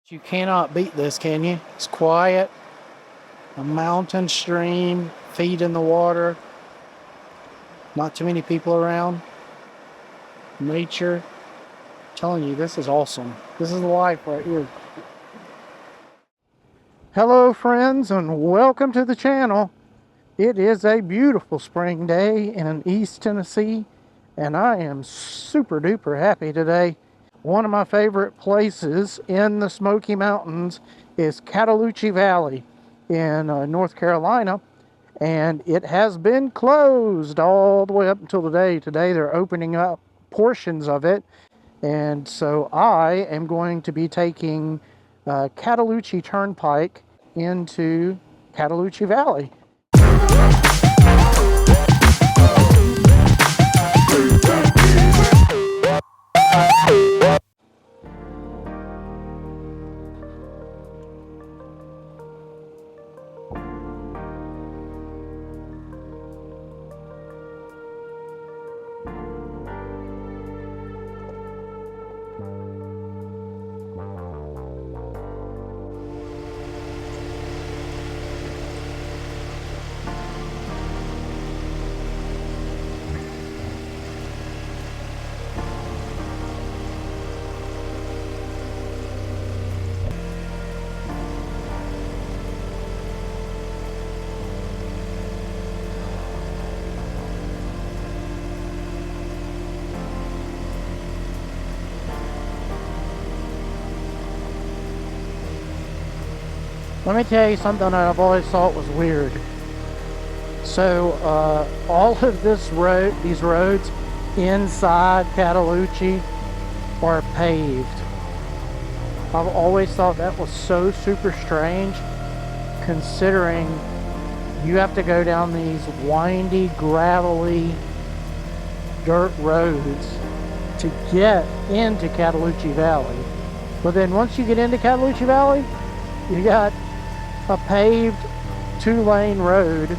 You cannot beat this, can you? It's quiet, a mountain stream, feet in the water, not too many people around, nature. I'm telling you, this is awesome. This is life right here. Hello friends, and welcome to the channel. It is a beautiful spring day in East Tennessee, and I am super duper happy today. One of my favorite places in the Smoky Mountains is Cataloochee Valley in North Carolina, and it has been closed all the way up until today. Today they're opening up portions of it, and so I am going to be taking Cataloochee Turnpike into Cataloochee Valley. Let me tell you something that I've always thought was weird. So all of these roads inside Cataloochee are paved. I've always thought that was so super strange, considering you have to go down these windy, gravelly dirt roads to get into Cataloochee Valley. But then once you get into Cataloochee Valley, you got a paved 2-lane road.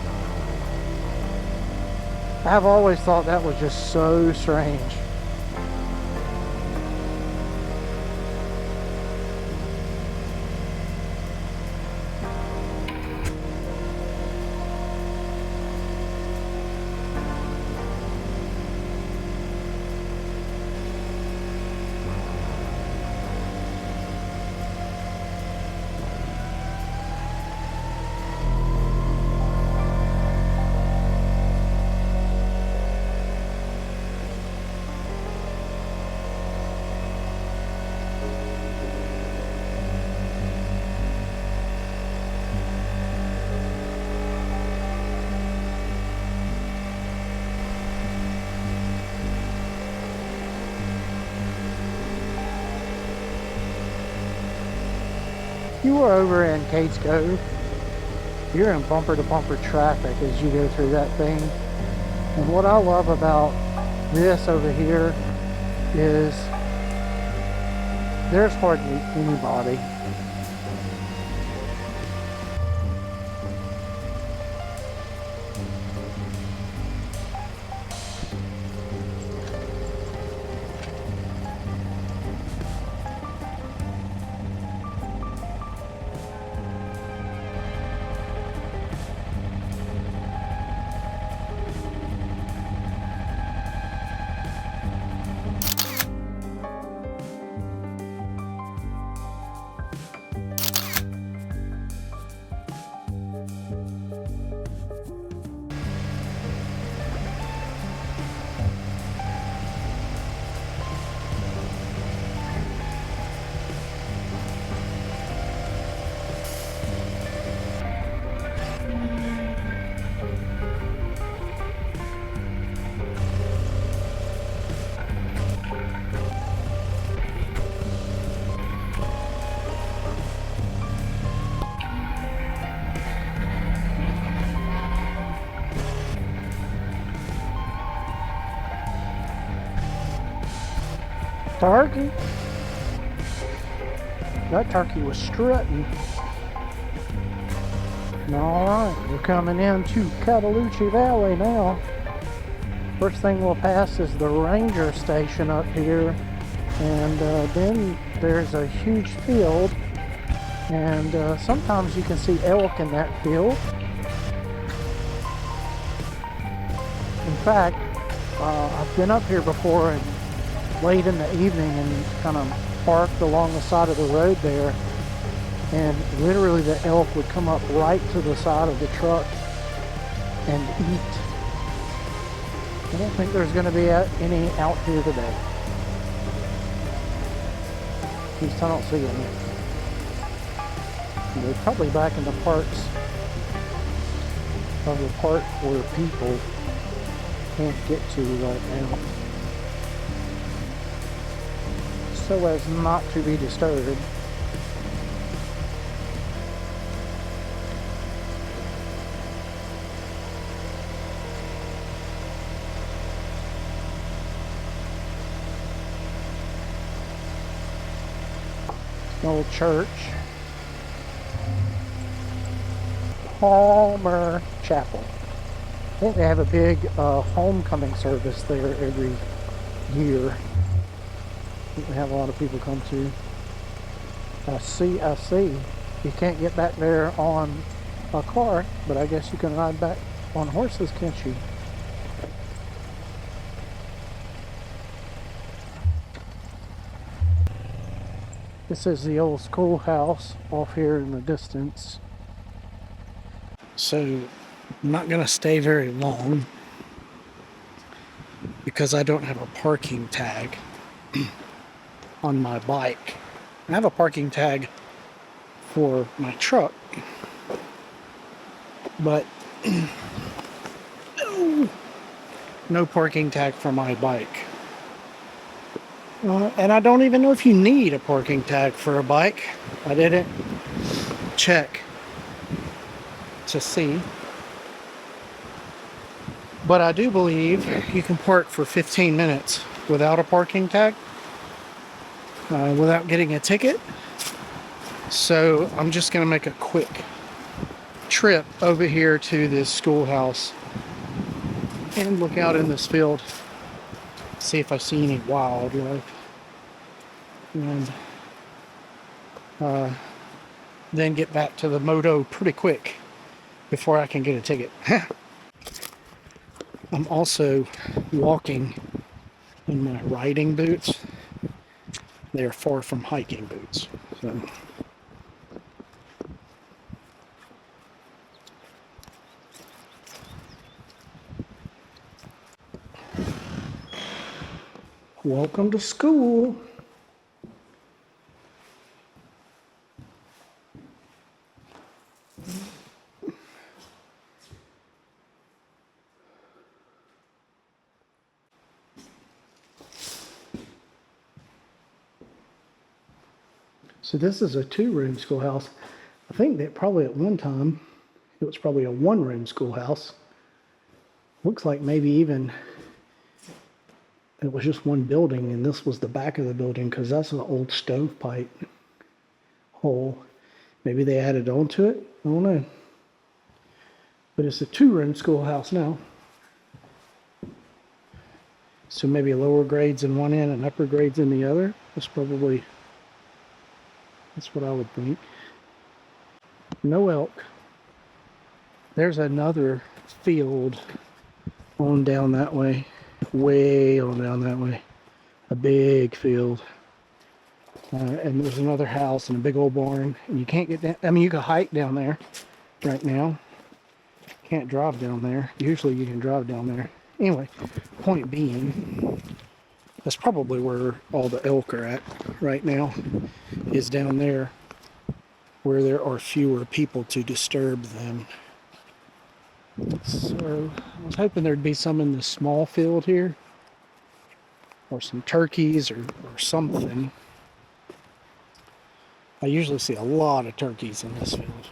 I've always thought that was just so strange. You are over in Cates Cove. You're in bumper-to-bumper traffic as you go through that thing. And what I love about this over here is there's hardly anybody. Turkey. That turkey was strutting. Alright, we're coming into Cataloochee Valley now. First thing we'll pass is the ranger station up here, and then there's a huge field And sometimes you can see elk in that field. In fact, I've been up here before and late in the evening and kind of parked along the side of the road there, and literally the elk would come up right to the side of the truck and eat. I don't think there's going to be any out here today. At least I don't see any. They're probably back in the parts of the park where people can't get to right now, so as not to be disturbed. Old church, Palmer Chapel. I think they have a big homecoming service there every year. I think they have a lot of people come to. I see. You can't get back there on a car, but I guess you can ride back on horses, can't you? This is the old schoolhouse off here in the distance. So I'm not going to stay very long because I don't have a parking tag on my bike. I have a parking tag for my truck, but no parking tag for my bike. And I don't even know if you need a parking tag for a bike. I didn't check to see. But I do believe you can park for 15 minutes without a parking tag, without getting a ticket. So I'm just going to make a quick trip over here to this schoolhouse and look out in this field, see if I see any wildlife, and then get back to the moto pretty quick before I can get a ticket. I'm also walking in my riding boots. They are far from hiking boots. So welcome to school. So this is a 2-room schoolhouse. I think that probably at one time it was probably a 1-room schoolhouse. Looks like maybe even it was just one building, and this was the back of the building because that's an old stovepipe hole. Maybe they added on to it. I don't know. But it's a 2-room schoolhouse now. So maybe lower grades in one end and upper grades in the other. That's what I would think. No elk. There's another field on down that way. Way on down that way. A big field. And there's another house and a big old barn. And you can't get down. I mean, you can hike down there right now. Can't drive down there. Usually you can drive down there. Anyway, point being, that's probably where all the elk are at right now, is down there where there are fewer people to disturb them. So I was hoping there'd be some in this small field here, or some turkeys or something. I usually see a lot of turkeys in this field.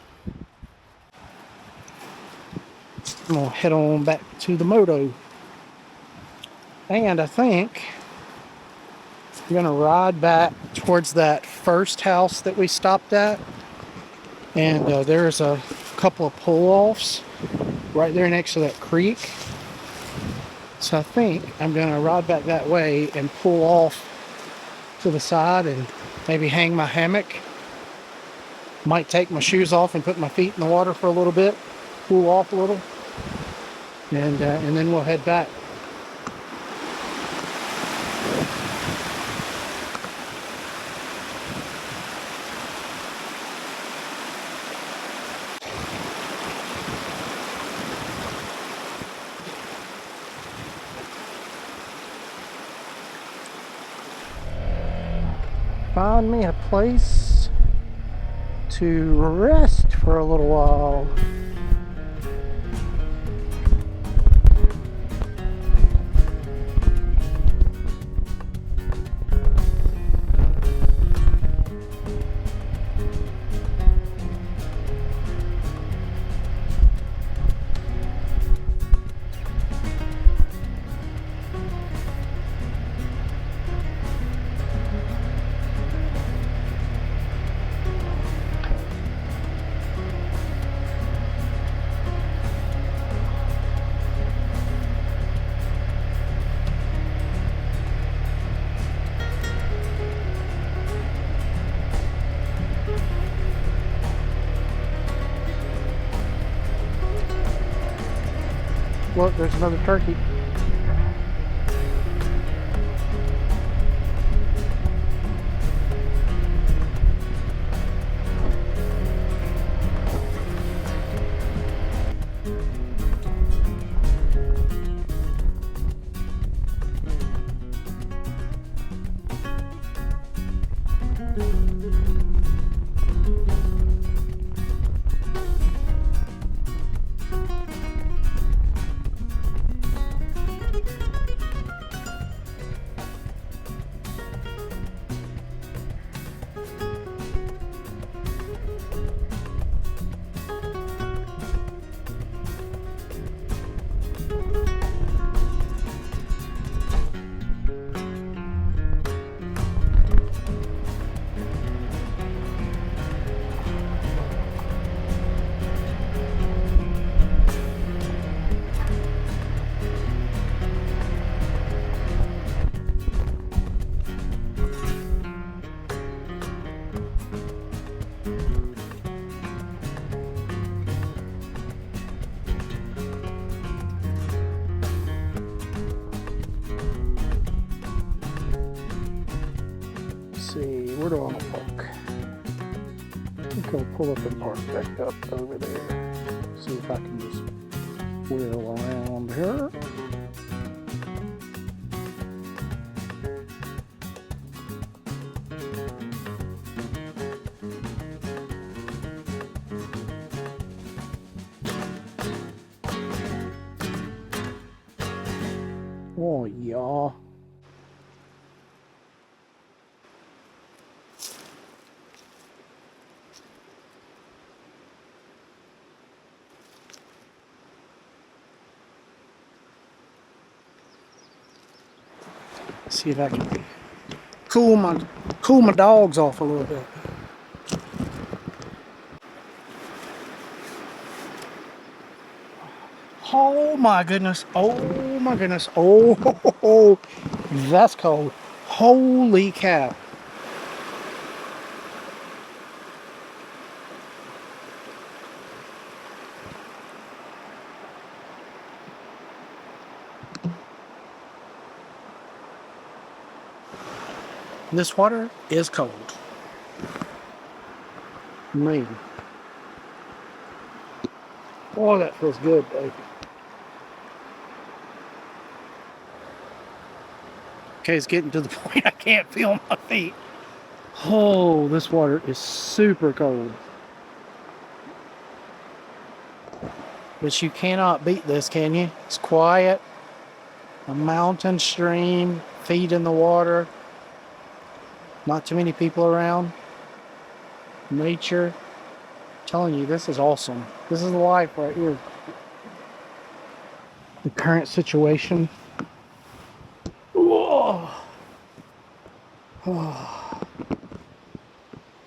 I'm gonna head on back to the moto. And I think I'm gonna ride back towards that first house that we stopped at. And there's a couple of pull-offs right there next to that creek. So I think I'm gonna ride back that way and pull off to the side and maybe hang my hammock Might take my shoes off and put my feet in the water for a little bit, cool off a little, and then we'll head back. Find me a place to rest for a little while. Look, there's another turkey. See, where do I want to park? I think I'll pull up and park back up over there. See if I can just wheel around here. Oh, yeah. See if I can cool my dogs off a little bit. Oh my goodness. Oh my goodness. Oh, that's cold. Holy cow. This water is cold. Man. Oh, that feels good, baby. Okay, it's getting to the point I can't feel my feet. Oh, this water is super cold. But you cannot beat this, can you? It's quiet. A mountain stream, feet in the water. Not too many people around. Nature. I'm telling you, this is awesome. This is life right here. The current situation. Whoa. Oh.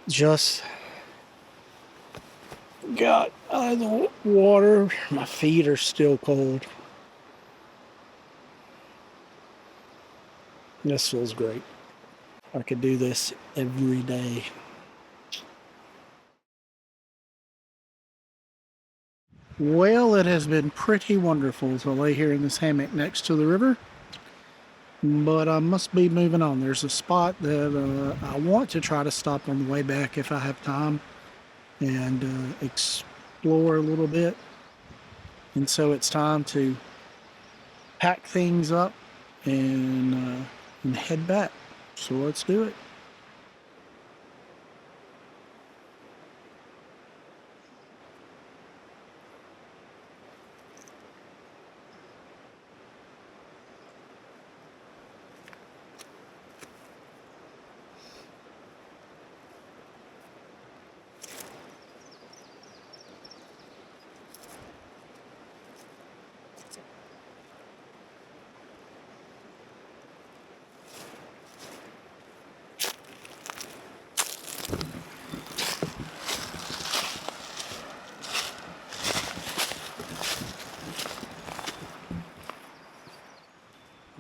Just got out of the water. My feet are still cold. This feels great. I could do this every day. Well, it has been pretty wonderful to lay here in this hammock next to the river, but I must be moving on. There's a spot that I want to try to stop on the way back if I have time and explore a little bit. And so it's time to pack things up and head back. So let's do it.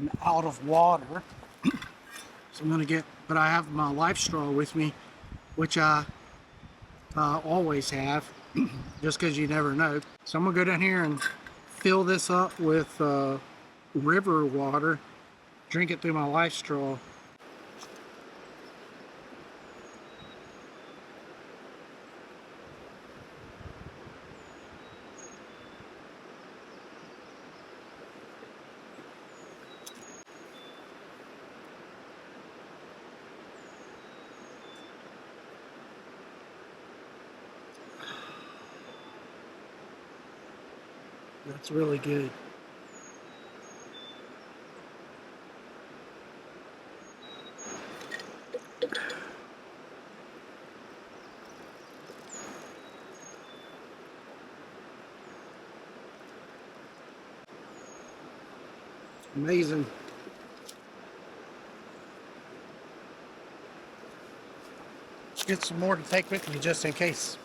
I'm out of water, so I'm gonna get, but I have my life straw with me, which I always have, just because you never know. So I'm gonna go down here and fill this up with river water, drink it through my life straw. That's really good. Amazing. Let's get some more to take with me just in case.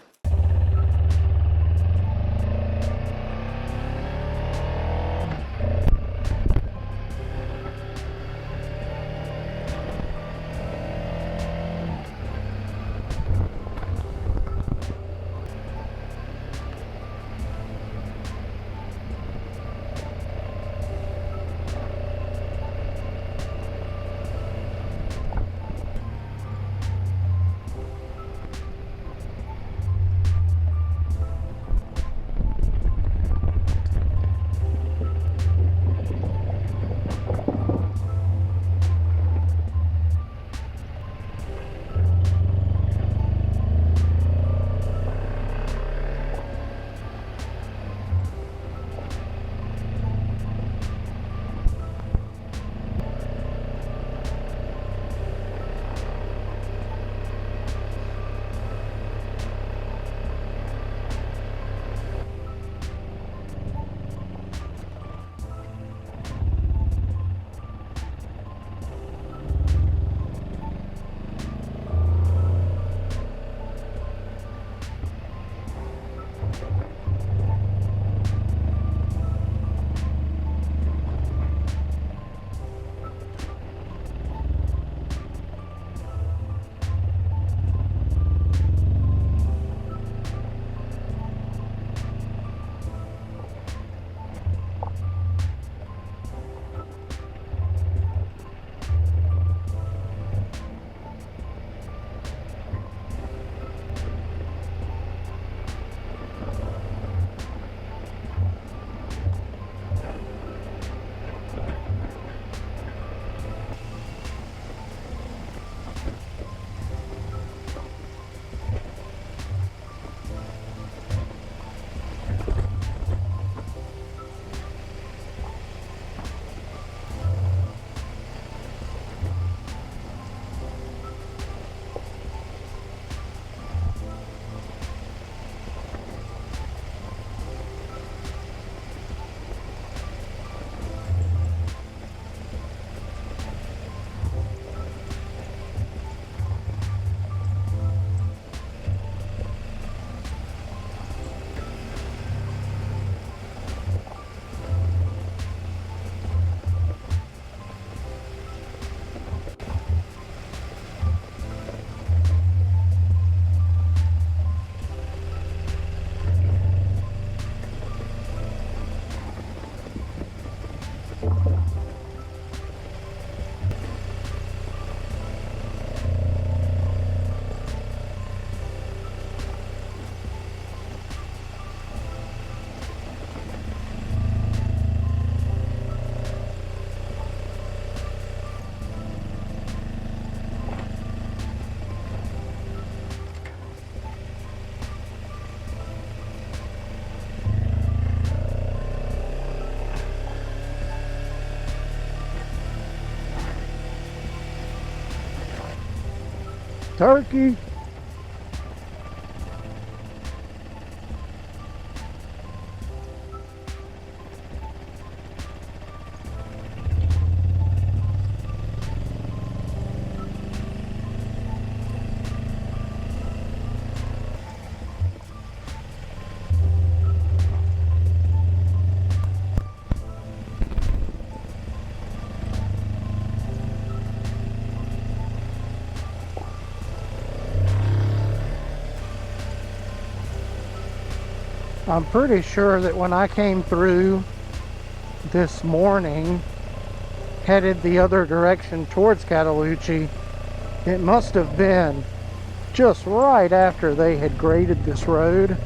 turkey. I'm pretty sure that when I came through this morning, headed the other direction towards Cataloochee, it must have been just right after they had graded this road,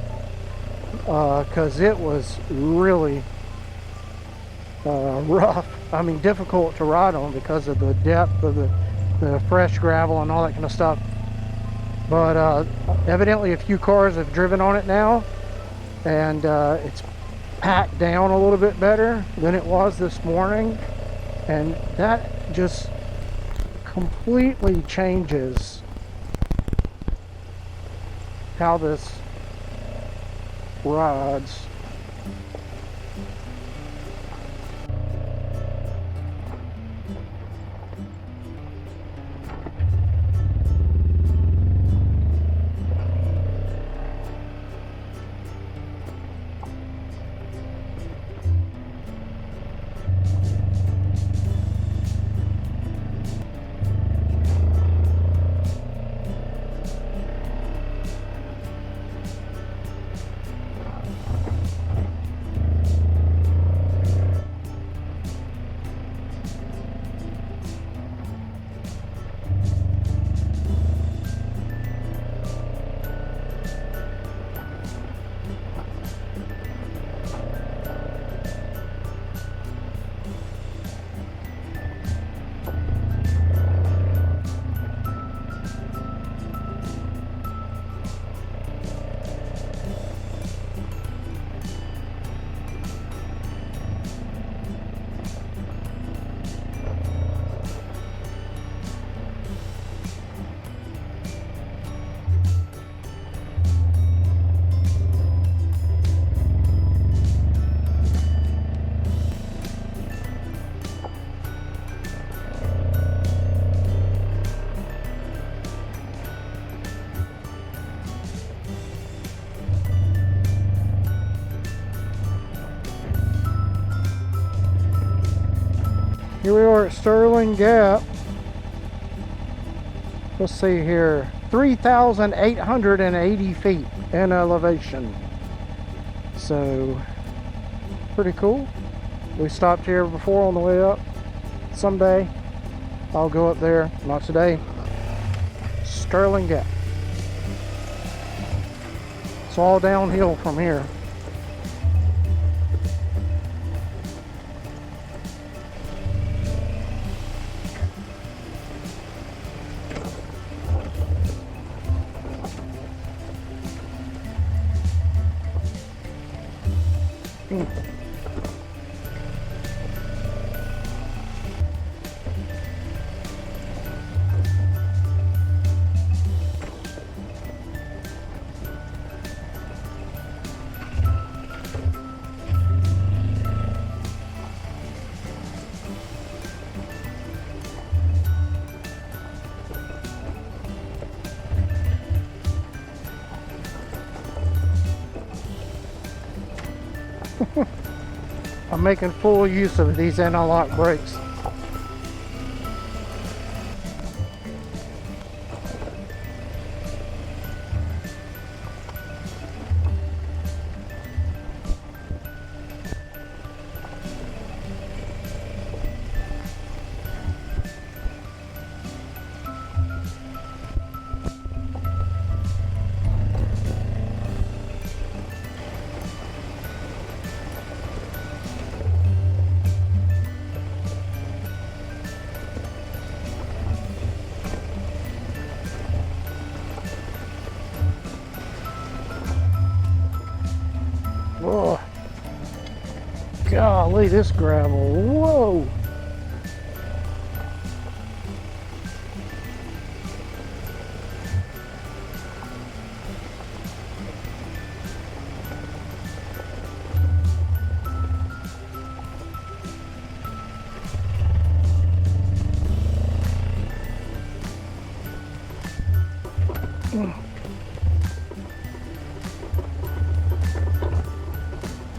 because it was really rough. I mean, difficult to ride on because of the depth of the fresh gravel and all that kind of stuff. But evidently a few cars have driven on it now, and it's packed down a little bit better than it was this morning, and that just completely changes how this rides. Here we are at Sterling Gap. Let's see here, 3,880 feet in elevation. So, pretty cool. We stopped here before on the way up. Someday, I'll go up there. Not today. Sterling Gap. It's all downhill from here. I'm making full use of these anti-lock brakes. Whoa. Golly, this gravel. Whoa.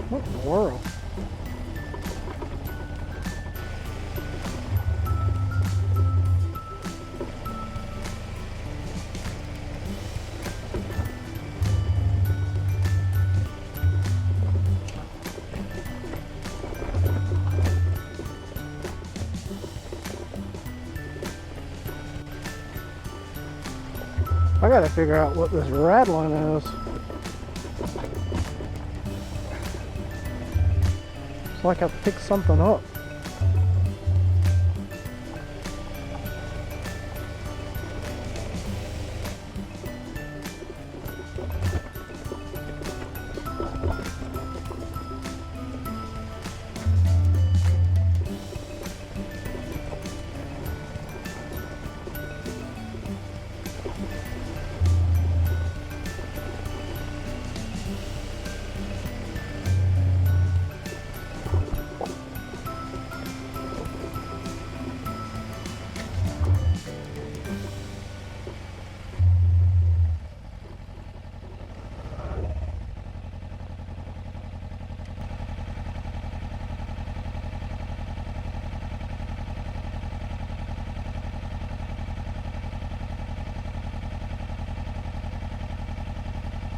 What in the world? I gotta figure out what this rattling is. It's like I picked something up.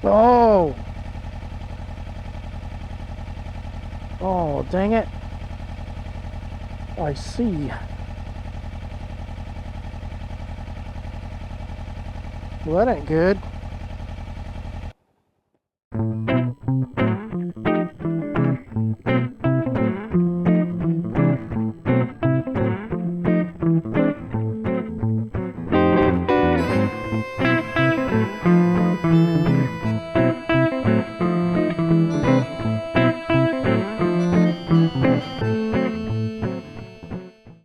Oh! Oh, dang it. I see. Well, that ain't good.